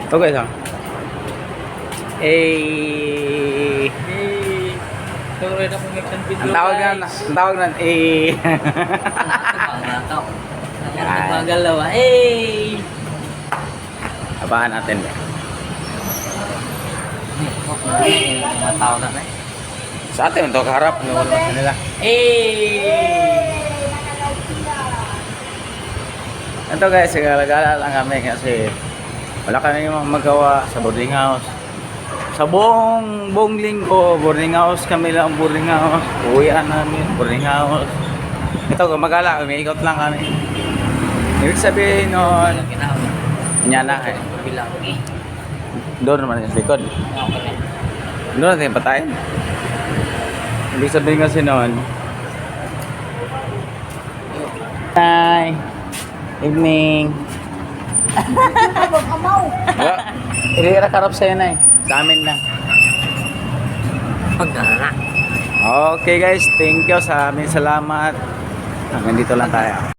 Ito guys, ha? Eh, Tuloy na kung action video. ang tawag na, eh. Pangato. Ang magalaw. Eh! Abahan natin. Matao na eh. Sa atin, ito kaharap. Nawala sa nila. Ito guys, gala-gala lang kami kasi wala kami magawa sa boarding house. Sa buong linggo, boarding house kami lang, boarding house. Uwian namin, boarding house. Ito, gumagala, umiikot lang kami. Ibig sabihin nun, nyana eh. Bilang eh. Doon naman sa likod. Doon natin patayin. Ibig sabihin kasi nun, hi, evening. Hindi ka nakarap sa'yo na eh. Sa amin lang. Pagdala. Okay guys, thank you sa amin. Salamat. Hanggang dito lang tayo.